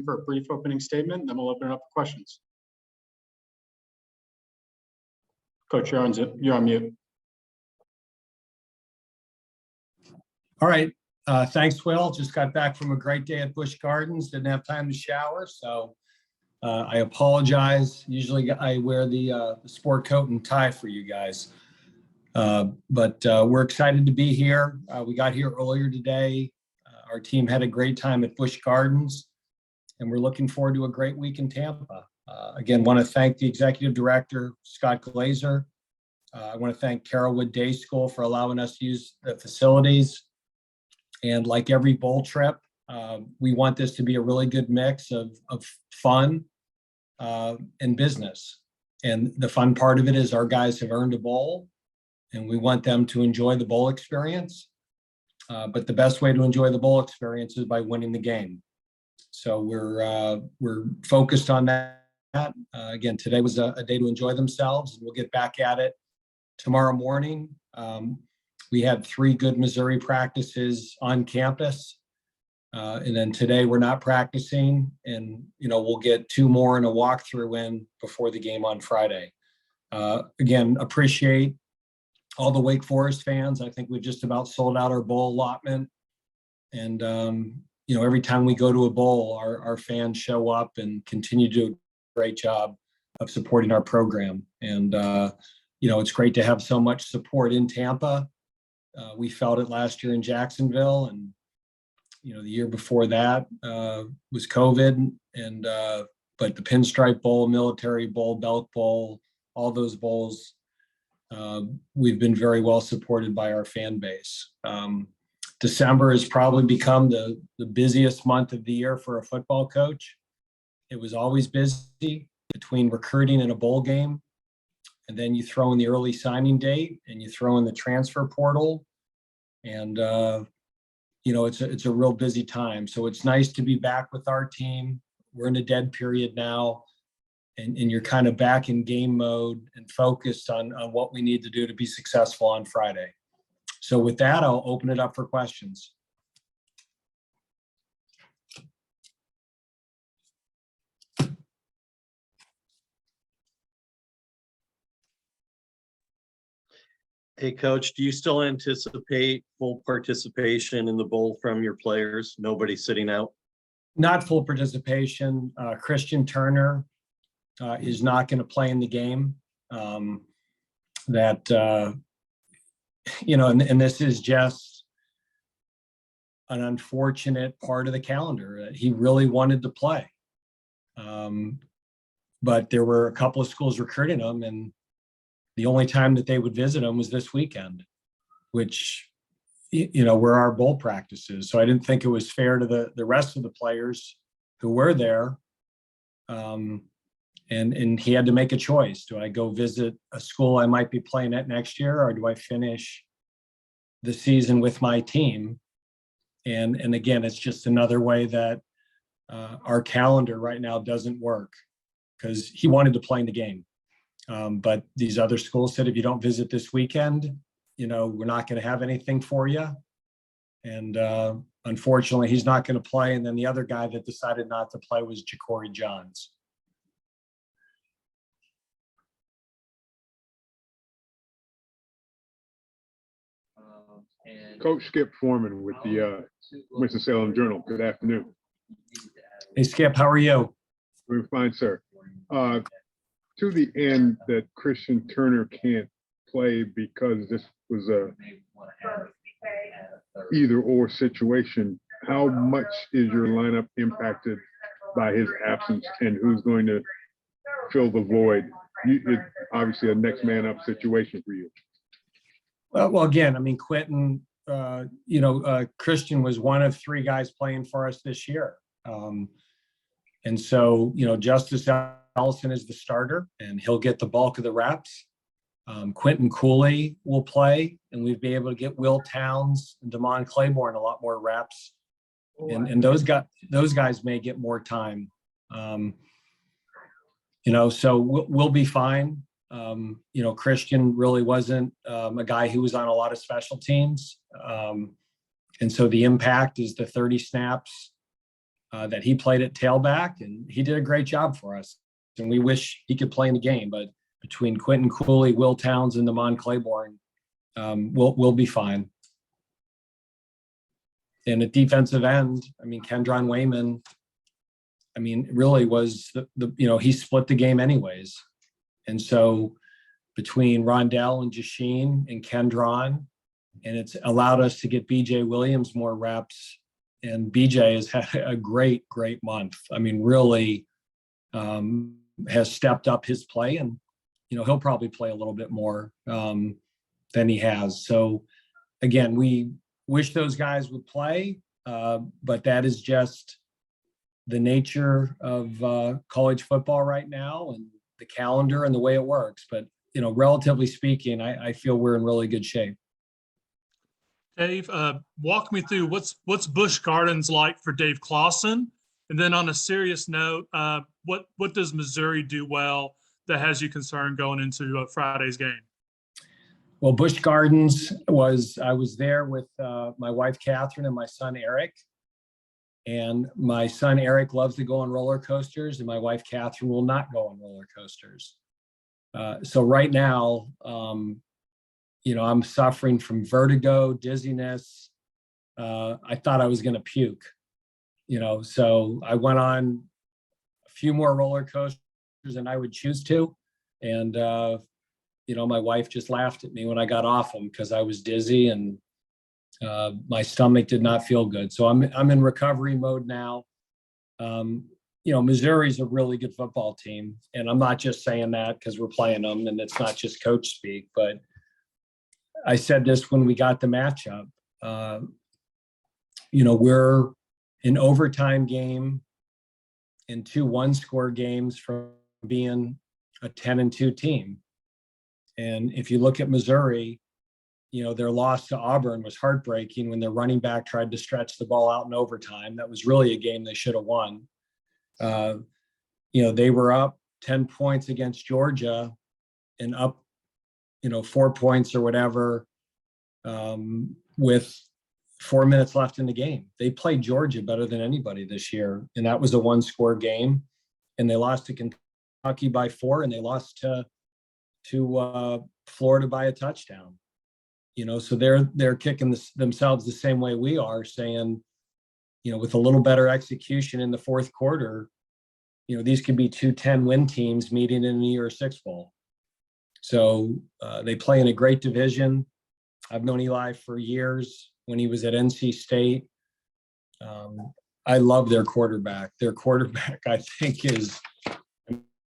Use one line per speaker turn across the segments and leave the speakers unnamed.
for a brief opening statement, then we'll open it up for questions. Coach, you're on mute.
All right. Thanks, Will. Just got back from a great day at Busch Gardens. Didn't have time to shower, so I apologize. Usually I wear the sport coat and tie for you guys. But we're excited to be here. We got here earlier today. Our team had a great time at Busch Gardens, and we're looking forward to a great week in Tampa. Again, want to thank the executive director, Scott Glazer. I want to thank Carrollwood Day School for allowing us to use the facilities. And like every bowl trip, we want this to be a really good mix of fun and business. And the fun part of it is our guys have earned a bowl, and we want them to enjoy the bowl experience. But the best way to enjoy the bowl experience is by winning the game. So we're focused on that. Again, today was a day to enjoy themselves, and we'll get back at it tomorrow morning. We had 3 good Missouri practices on campus. And then today we're not practicing, and we'll get 2 more and a walkthrough in before the game on Friday. Again, appreciate all the Wake Forest fans. I think we've just about sold out our bowl allotment. And, every time we go to a bowl, our fans show up and continue to do a great job of supporting our program. And, it's great to have so much support in Tampa. We felt it last year in Jacksonville, and, the year before that was COVID. And, but the Pinstripe Bowl, Military Bowl, Belk Bowl, all those bowls, we've been very well supported by our fan base. December has probably become the busiest month of the year for a football coach. It was always busy between recruiting and a bowl game. And then you throw in the early signing date, and you throw in the transfer portal. And, it's a real busy time. So it's nice to be back with our team. We're in a dead period now. And you're kind of back in game mode and focused on what we need to do to be successful on Friday. So with that, I'll open it up for questions.
Hey, Coach, do you still anticipate full participation in the bowl from your players? Nobody sitting out?
Not full participation. Christian Turner is not going to play in the game. And this is just an unfortunate part of the calendar. He really wanted to play. But there were a couple of schools recruiting him, and the only time that they would visit him was this weekend, which, were our bowl practices. So I didn't think it was fair to the rest of the players who were there. And he had to make a choice. Do I go visit a school I might be playing at next year, or do I finish the season with my team? And again, it's just another way that our calendar right now doesn't work, because he wanted to play in the game. But these other schools said, if you don't visit this weekend, we're not going to have anything for you. And unfortunately, he's not going to play. And then the other guy that decided not to play was Ja'Cory Johns.
Coach Skip Foreman with the Winston-Salem Journal. Good afternoon.
Hey, Skip, how are you?
We're fine, sir. To the end that Christian Turner can't play because this was a either-or situation, how much is your lineup impacted by his absence, and who's going to fill the void? It's obviously a next man up situation for you.
Well, again, Quentin, Christian was one of 3 guys playing for us this year. And so, Justice Ellison is the starter, and he'll get the bulk of the reps. Quentin Cooley will play, and we'd be able to get Will Towns and Damon Claiborne a lot more reps. And those guys may get more time. So we'll be fine. Christian really wasn't a guy who was on a lot of special teams. And so the impact is the 30 snaps that he played at tailback, and he did a great job for us. And we wish he could play in the game, but between Quentin Cooley, Will Townsend, and Damon Claiborne, we'll be fine. And at defensive end, I mean, Kendron Wayman, I mean, really was he split the game anyways. And so between Rondell and Jasheen and Kendron, and it's allowed us to get BJ Williams more reps. And BJ has had a great month. I mean, really has stepped up his play, and, he'll probably play a little bit more than he has. So again, we wish those guys would play, but that is just the nature of college football right now and the calendar and the way it works. But, relatively speaking, I feel we're in really good shape.
Dave, walk me through what's Busch Gardens like for Dave Clawson, and then on a serious note, what does Missouri do well that has you concerned going into Friday's game?
Well, Busch Gardens I was there with my wife Catherine and my son Eric, and my son Eric loves to go on roller coasters, and my wife Catherine will not go on roller coasters. So right now, I'm suffering from vertigo, dizziness. I thought I was going to puke, so I went on a few more roller coasters than I would choose to. And, my wife just laughed at me when I got off them because I was dizzy and my stomach did not feel good. So I'm in recovery mode now. Missouri's a really good football team. And I'm not just saying that because we're playing them and it's not just coach speak, but I said this when we got the matchup. We're an overtime game and 2 one-score games from being a 10-2 team. And if you look at Missouri, their loss to Auburn was heartbreaking when their running back tried to stretch the ball out in overtime. That was really a game they should have won. They were up 10 points against Georgia and up 4 points or whatever with 4 minutes left in the game. They played Georgia better than anybody this year, and that was a one-score game. And they lost to Kentucky by 4, and they lost to Florida by a touchdown. So they're kicking themselves the same way we are, saying, with a little better execution in the fourth quarter, these could be 2 10-win teams meeting in the New Year's Six Bowl. So they play in a great division. I've known Eli for years when he was at NC State. I love their quarterback. Their quarterback, I think,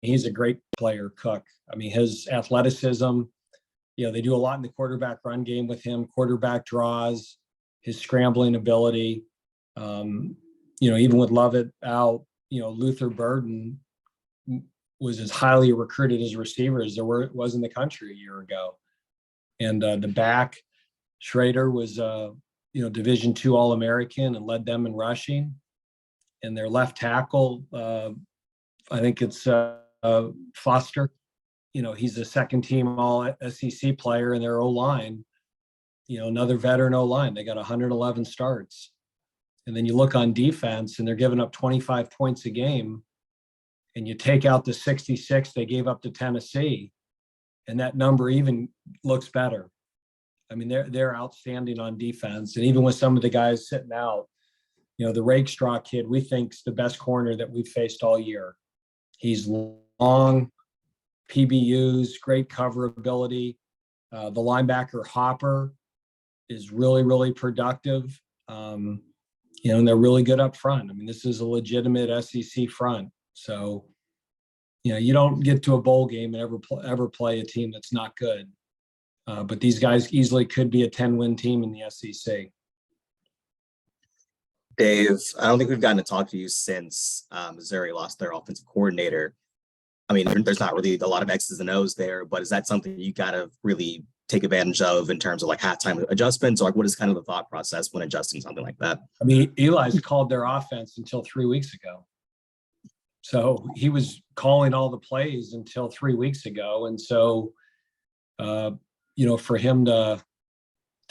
he's a great player, Cook. I mean, his athleticism, they do a lot in the quarterback run game with him, quarterback draws, his scrambling ability. Even with Lovett out, Luther Burden was as highly recruited as receiver as was in the country a year ago. And the back, Schrader, was Division II All-American and led them in rushing. And their left tackle, I think it's Foster. He's a second team All-SEC player, and their O-line, another veteran O-line. They got 111 starts. And then you look on defense, and they're giving up 25 points a game. And you take out the 66 they gave up to Tennessee, and that number even looks better. I mean, they're outstanding on defense. And even with some of the guys sitting out, the Rakestraw kid, we think's the best corner that we've faced all year. He's long, PBUs, great cover ability. The linebacker Hopper is really, really productive. And they're really good up front. I mean, this is a legitimate SEC front. So, you don't get to a bowl game and ever play a team that's not good. But these guys easily could be a 10-win team in the SEC.
Dave, I don't think we've gotten to talk to you since Missouri lost their offensive coordinator. I mean, there's not really a lot of X's and O's there, but is that something you got to really take advantage of in terms of like halftime adjustments? Or like, what is kind of the thought process when adjusting something like that?
I mean, Eli's called their offense until 3 weeks ago. So he was calling all the plays until 3 weeks ago. And so, for him to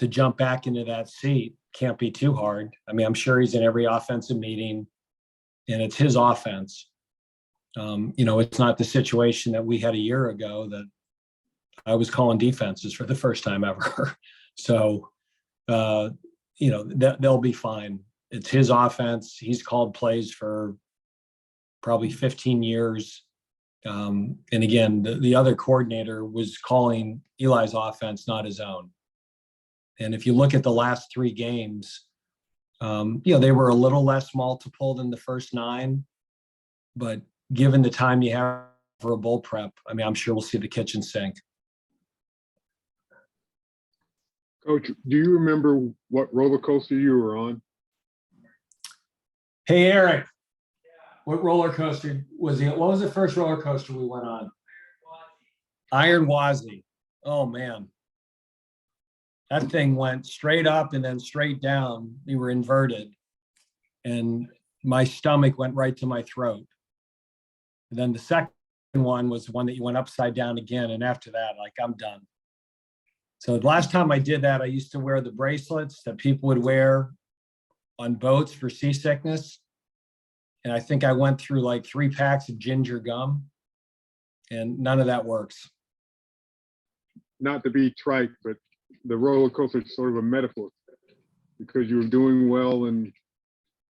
jump back into that seat can't be too hard. I mean, I'm sure he's in every offensive meeting. and it's his offense. It's not the situation that we had a year ago that I was calling defenses for the first time ever. So, they'll be fine. It's his offense. He's called plays for probably 15 years. And again, the other coordinator was calling Eli's offense, not his own. And if you look at the last 3 games, they were a little less multiple than the first 9, but given the time you have for a bowl prep, I'm sure we'll see the kitchen sink.
Coach, do you remember what roller coaster you were on?
Hey, Eric, what roller coaster was it? What was the first roller coaster we went on? Iron Wazi. Oh, man. That thing went straight up and then straight down. We were inverted. And my stomach went right to my throat. And then the second one was one that you went upside down again. And after that, I'm done. So the last time I did that, I used to wear the bracelets that people would wear on boats for seasickness. And I think I went through 3 packs of ginger gum, and none of that works.
Not to be trite, but the roller coaster is sort of a metaphor, because you were doing well and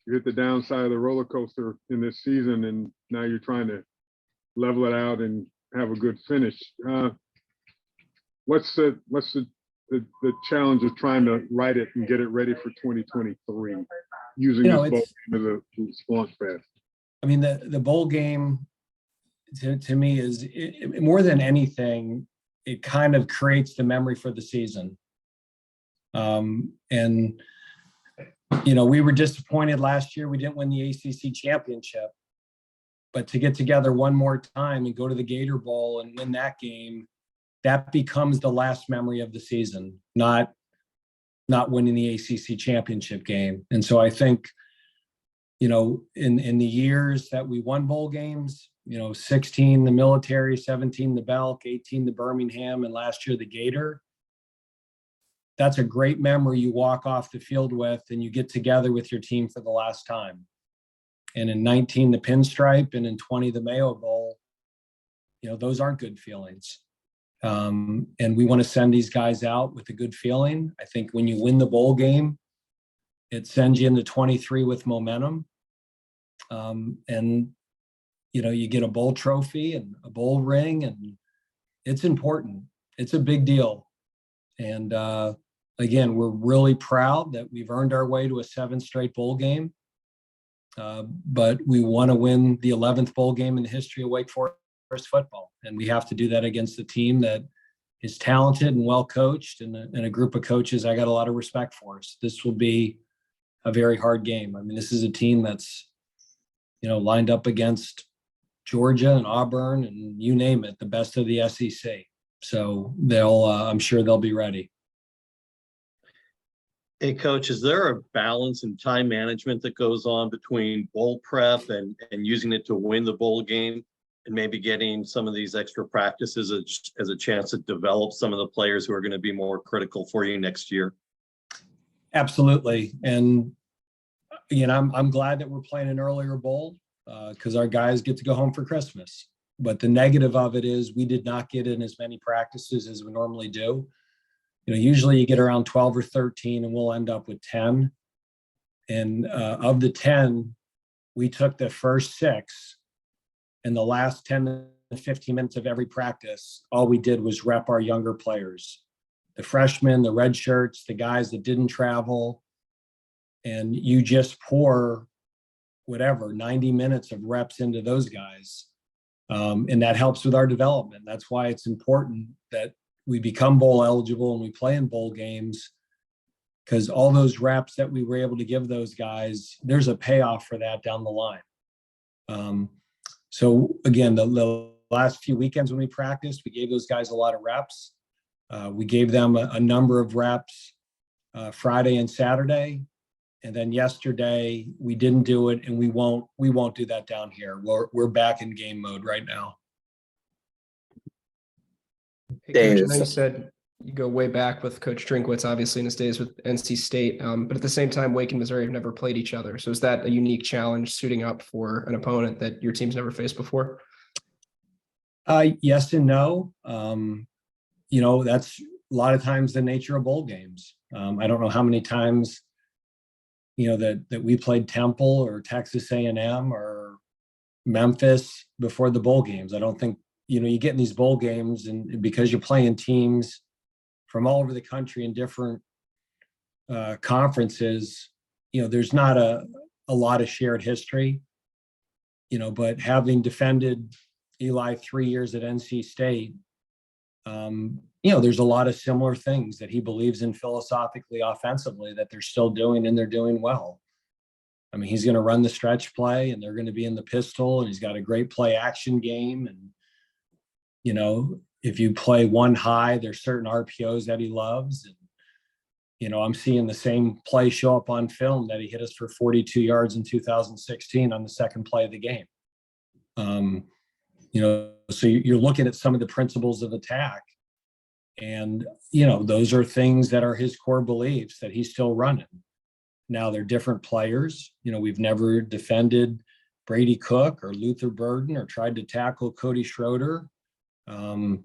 you hit the downside of the roller coaster in this season, and now you're trying to level it out and have a good finish. What's the challenge of trying to write it and get it ready for 2023 using this bowl game as a launch pad?
The bowl game to me is more than anything, it kind of creates the memory for the season. We were disappointed last year. We didn't win the ACC championship, but to get together one more time and go to the Gator Bowl and win that game, that becomes the last memory of the season, not winning the ACC championship game. And so I think, in the years that we won bowl games, 16 the Military, 17 the Belk, 18 the Birmingham, and last year the Gator, that's a great memory you walk off the field with and you get together with your team for the last time. And in 19 the Pinstripe and in 20 the Mayo Bowl, those aren't good feelings. And we want to send these guys out with a good feeling. I think when you win the bowl game, it sends you into 23 with momentum. You get a bowl trophy and a bowl ring, and it's important. It's a big deal. And again, we're really proud that we've earned our way to a 7th straight bowl game. But we want to win the 11th bowl game in the history of Wake Forest football. And we have to do that against a team that is talented and well coached, and a group of coaches I got a lot of respect for. So this will be a very hard game. This is a team that's, lined up against Georgia and Auburn and you name it, the best of the SEC. So I'm sure they'll be ready.
Hey, Coach, is there a balance in time management that goes on between bowl prep and using it to win the bowl game, and maybe getting some of these extra practices as a chance to develop some of the players who are going to be more critical for you next year?
Absolutely. And I'm glad that we're playing an earlier bowl because our guys get to go home for Christmas. But the negative of it is we did not get in as many practices as we normally do. Usually you get around 12 or 13 and we'll end up with 10. And of the 10, we took the first 6, and the last 10 to 15 minutes of every practice, all we did was rep our younger players, the freshmen, the red shirts, the guys that didn't travel. And you just pour 90 minutes of reps into those guys. And that helps with our development. That's why it's important that we become bowl eligible and we play in bowl games, because all those reps that we were able to give those guys, there's a payoff for that down the line. So again, the last few weekends when we practiced, we gave those guys a lot of reps. We gave them a number of reps Friday and Saturday. And then yesterday we didn't do it, and we won't do that down here. We're back in game mode right now.
Hey, Coach, I know you said you go way back with Coach Drinkwitz, obviously in his days with NC State. But at the same time, Wake and Missouri have never played each other. So is that a unique challenge suiting up for an opponent that your team's never faced before?
Yes and no. That's a lot of times the nature of bowl games. I don't know how many times, that we played Temple or Texas A&M or Memphis before the bowl games. I don't think, you get in these bowl games and because you're playing teams from all over the country in different conferences, there's not a lot of shared history, but having defended Eli 3 years at NC State, there's a lot of similar things that he believes in philosophically, offensively, that they're still doing and they're doing well. I mean, he's going to run the stretch play and they're going to be in the pistol, and he's got a great play action game. And, if you play one high, there's certain RPOs that he loves. And, I'm seeing the same play show up on film that he hit us for 42 yards in 2016 on the second play of the game. So you're looking at some of the principles of attack, and, those are things that are his core beliefs that he's still running. Now they're different players. We've never defended Brady Cook or Luther Burden or tried to tackle Cody Schroeder. And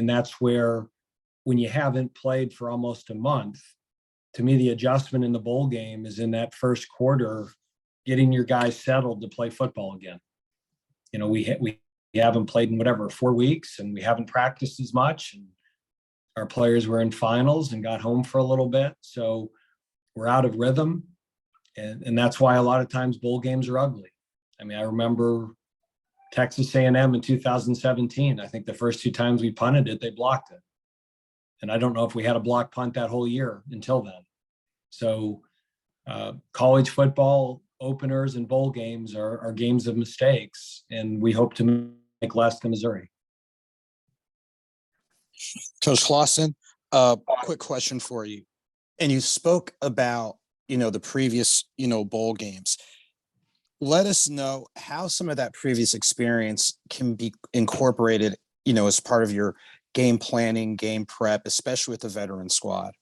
that's where, when you haven't played for almost a month, to me, the adjustment in the bowl game is in that first quarter, getting your guys settled to play football again. We haven't played in 4 weeks, and we haven't practiced as much. And our players were in finals and got home for a little bit. So we're out of rhythm. And that's why a lot of times bowl games are ugly. I mean, I remember Texas A&M in 2017. I think the first 2 times we punted it, they blocked it. And I don't know if we had a block punt that whole year until then. So college football openers and bowl games are games of mistakes, and we hope to make less than Missouri.
Coach Clawson, quick question for you. And you spoke about, the previous, bowl games. Let us know how some of that previous experience can be incorporated, as part of your game planning, game prep, especially with the veteran squad.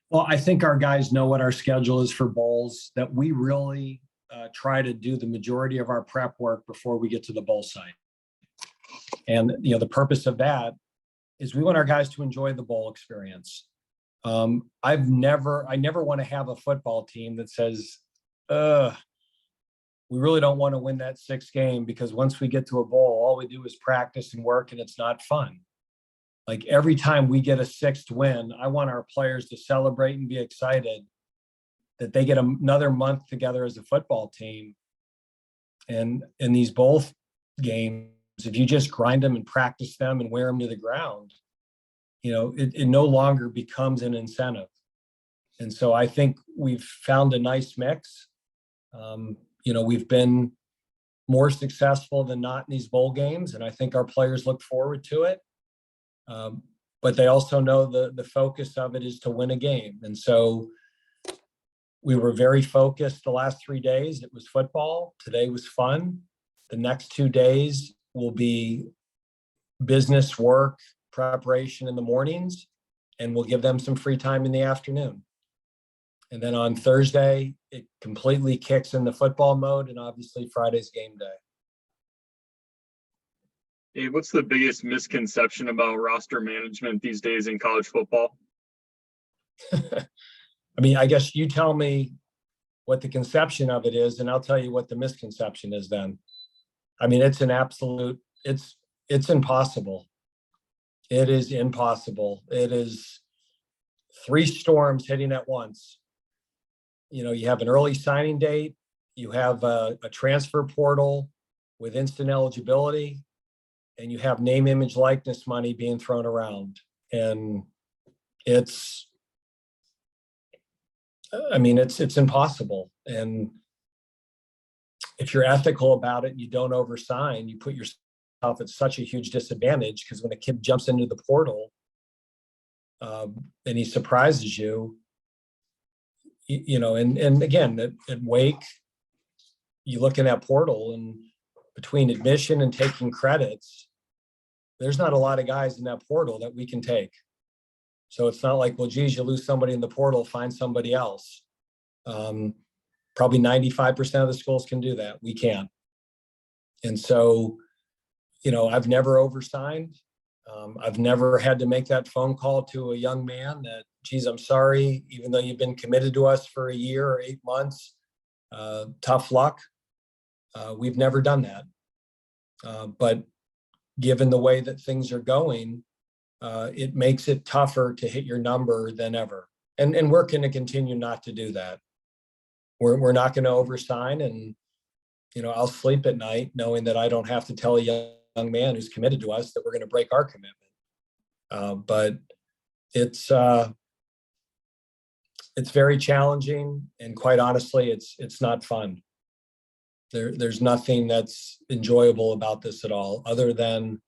Well, I think our guys know what our schedule is for bowls, that we really try to do the majority of our prep work before we get to the bowl site. And, the purpose of that is we want our guys to enjoy the bowl experience. I never want to have a football team that says, we really don't want to win that 6th game, because once we get to a bowl, all we do is practice and work, and it's not fun. Like, every time we get a 6th win, I want our players to celebrate and be excited that they get another month together as a football team. And in these bowl games, if you just grind them and practice them and wear them to the ground, it no longer becomes an incentive. And so I think we've found a nice mix. We've been more successful than not in these bowl games, and I think our players look forward to it. But they also know the focus of it is to win a game. And so we were very focused the last 3 days. It was football. Today was fun. The next 2 days will be business work, preparation in the mornings, and we'll give them some free time in the afternoon. And then on Thursday, it completely kicks in the football mode, and obviously Friday's game day.
Hey, what's the biggest misconception about roster management these days in college football?
I mean, I guess you tell me what the conception of it is, and I'll tell you what the misconception is then. I mean, it's an absolute, it's impossible. It is impossible. It is 3 storms hitting at once. You have an early signing date, you have a transfer portal with instant eligibility, and you have name, image, likeness money being thrown around. And it's impossible. And if you're ethical about it, you don't oversign, you put yourself at such a huge disadvantage, because when a kid jumps into the portal and he surprises you, and again, at Wake, you look in that portal, and between admission and taking credits, there's not a lot of guys in that portal that we can take. So it's not like, well, geez, you lose somebody in the portal, find somebody else. Probably 95% of the schools can do that. We can't. And so, I've never oversigned. I've never had to make that phone call to a young man that, geez, I'm sorry, even though you've been committed to us for a year or 8 months, tough luck. We've never done that. But given the way that things are going, it makes it tougher to hit your number than ever. And we're going to continue not to do that. We're not going to oversign, and, I'll sleep at night knowing that I don't have to tell a young man who's committed to us that we're going to break our commitment. But it's very challenging, and quite honestly, it's not fun. There's nothing that's enjoyable about this at all, other than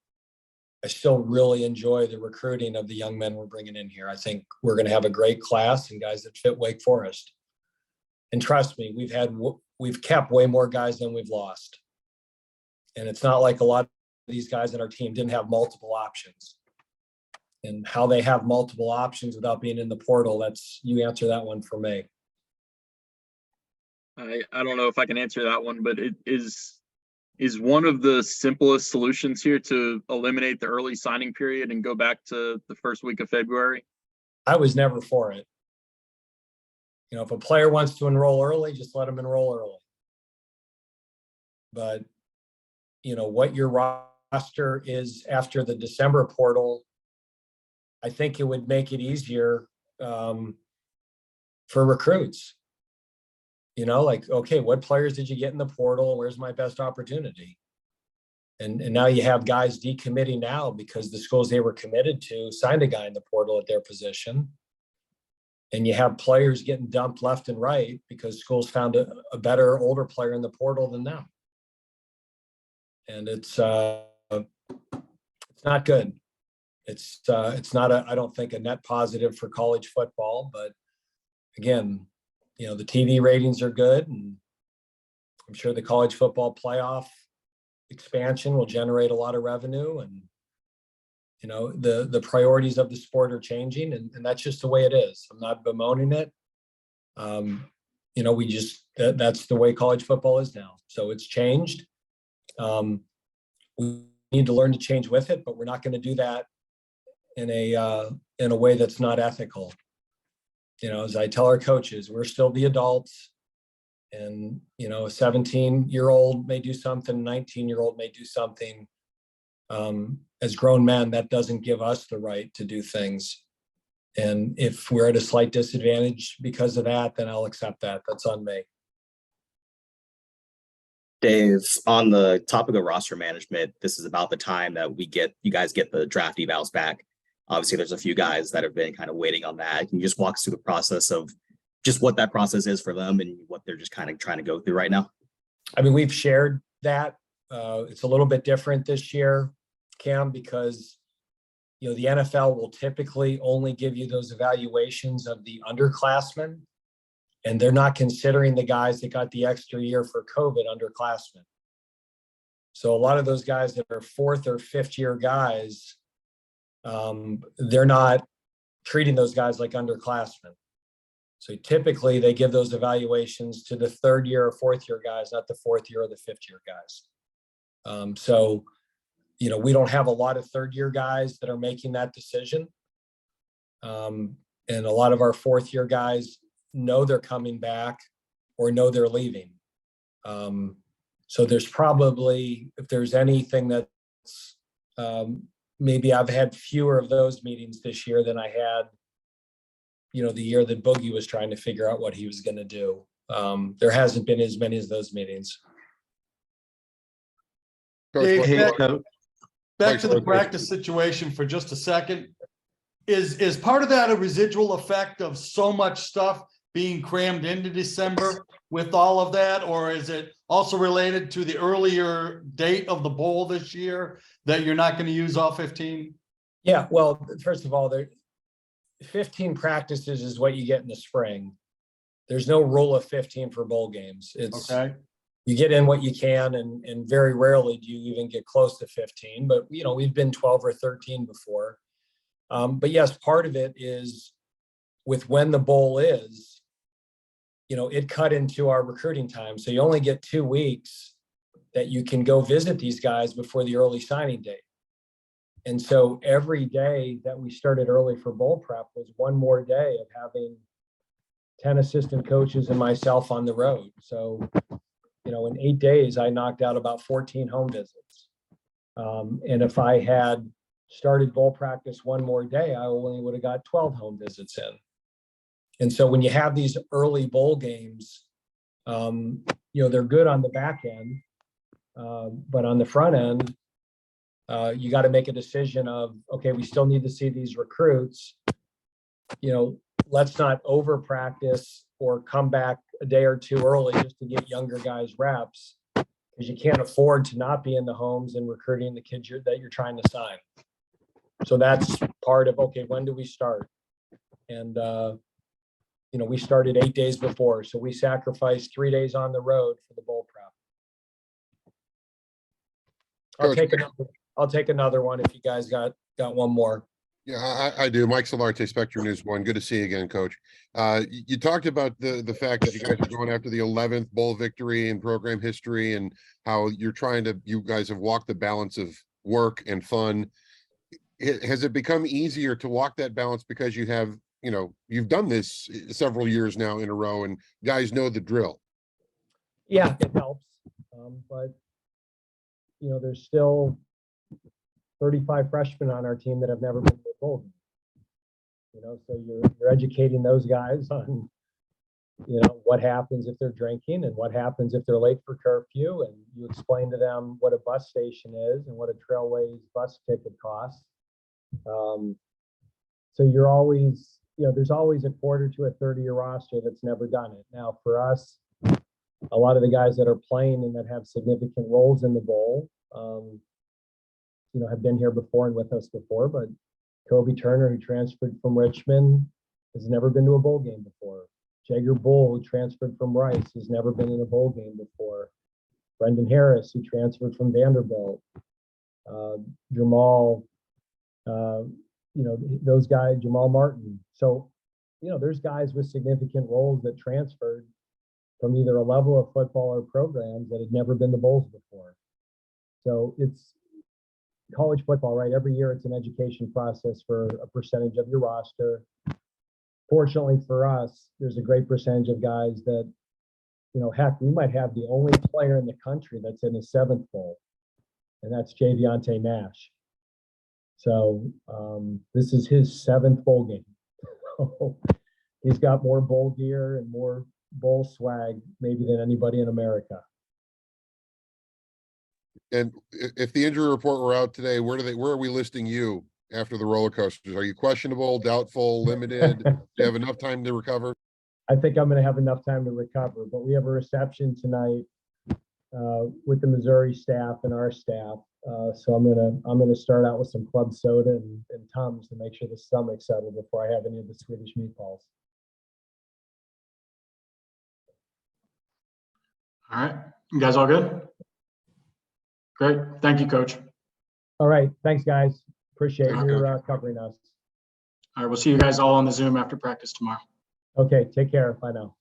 I still really enjoy the recruiting of the young men we're bringing in here. I think we're going to have a great class and guys that fit Wake Forest. And trust me, we've kept way more guys than we've lost. And it's not like a lot of these guys on our team didn't have multiple options. And how they have multiple options without being in the portal, you answer that one for me.
I don't know if I can answer that one, but it is one of the simplest solutions here to eliminate the early signing period and go back to the first week of February?
I was never for it. If a player wants to enroll early, just let them enroll early. But, what your roster is after the December portal, I think it would make it easier for recruits. Like, okay, what players did you get in the portal? Where's my best opportunity? And now you have guys decommitting now because the schools they were committed to signed a guy in the portal at their position. And you have players getting dumped left and right because schools found a better, older player in the portal than them. And it's not good. It's not I don't think a net positive for college football, but again, the TV ratings are good, and I'm sure the college football playoff expansion will generate a lot of revenue, and the priorities of the sport are changing, and that's just the way it is. I'm not bemoaning it. That's the way college football is now. So it's changed. We need to learn to change with it, but we're not going to do that in a way that's not ethical. As I tell our coaches, we're still the adults, and a 17-year-old may do something, 19-year-old may do something. As grown men, that doesn't give us the right to do things. And if we're at a slight disadvantage because of that, then I'll accept that. That's on me.
Dave, on the topic of roster management, this is about the time that you guys get the draft evals back. Obviously, there's a few guys that have been kind of waiting on that. Can you just walk us through the process of just what that process is for them and what they're just kind of trying to go through right now?
I mean, we've shared that. It's a little bit different this year, Cam, because, the NFL will typically only give you those evaluations of the underclassmen, and they're not considering the guys that got the extra year for COVID underclassmen. So a lot of those guys that are fourth or fifth year guys, they're not treating those guys like underclassmen. So typically they give those evaluations to the third year or fourth year guys, not the fourth year or the fifth year guys. So, we don't have a lot of third year guys that are making that decision. And a lot of our fourth year guys know they're coming back or know they're leaving. So there's probably, if there's anything that's, maybe I've had fewer of those meetings this year than I had, the year that Boogie was trying to figure out what he was going to do. There hasn't been as many as those meetings.
Dave,
Hey,
back to the practice situation for just a second. Is part of that a residual effect of so much stuff being crammed into December with all of that? Or is it also related to the earlier date of the bowl this year that you're not going to use all 15?
Yeah, well, first of all, 15 practices is what you get in the spring. There's no rule of 15 for bowl games. It's
Okay.
you get in what you can, and very rarely do you even get close to 15, but we've been 12 or 13 before. But yes, part of it is with when the bowl is, it cut into our recruiting time. So you only get 2 weeks that you can go visit these guys before the early signing date. And so every day that we started early for bowl prep was one more day of having 10 assistant coaches and myself on the road. So, in 8 days, I knocked out about 14 home visits. And if I had started bowl practice one more day, I only would have got 12 home visits in. And so when you have these early bowl games, they're good on the back end, but on the front end, you got to make a decision of, okay, we still need to see these recruits. Let's not over practice or come back a day or two early just to get younger guys reps, because you can't afford to not be in the homes and recruiting the kids that you're trying to sign. So that's part of, okay, when do we start? And, we started 8 days before, so we sacrificed 3 days on the road for the bowl prep. I'll take another one if you guys got one more.
Yeah, I do. Mike Solarte, Spectrum News 1. Good to see you again, Coach. You talked about the fact that you guys are going after the 11th bowl victory in program history, and how you guys have walked the balance of work and fun. Has it become easier to walk that balance because you have, you've done this several years now in a row, and guys know the drill?
Yeah, it helps. But, there's still 35 freshmen on our team that have never been to a bowl game. So you're educating those guys on, what happens if they're drinking and what happens if they're late for curfew, and you explain to them what a bus station is and what a Trailways bus ticket costs. So you're always, there's always a quarter to a third of your roster that's never done it. Now for us, a lot of the guys that are playing and that have significant roles in the bowl, have been here before and with us before, but Kobe Turner, who transferred from Richmond, has never been to a bowl game before. Jagger Bull, who transferred from Rice, has never been in a bowl game before. Brendan Harris, who transferred from Vanderbilt. Jamal, those guys, Jamal Martin. So, there's guys with significant roles that transferred from either a level of football or programs that had never been to bowls before. So it's college football, right? Every year it's an education process for a percentage of your roster. Fortunately for us, there's a great percentage of guys that, heck, we might have the only player in the country that's in his 7th bowl, and that's Javionte Nash. So this is his 7th bowl game. He's got more bowl gear and more bowl swag maybe than anybody in America.
And if the injury report were out today, where are we listing you after the roller coasters? Are you questionable, doubtful, limited? Do you have enough time to recover?
I think I'm going to have enough time to recover, but we have a reception tonight with the Missouri staff and our staff. So I'm gonna start out with some club soda and Tums to make sure the stomach's settled before I have any of the Swedish meatballs.
All right, you guys all good? Great, thank you, Coach.
All right, thanks, guys. Appreciate
Thank
your covering us.
All right, we'll see you guys all on the Zoom after practice tomorrow.
Okay, take care. Bye now.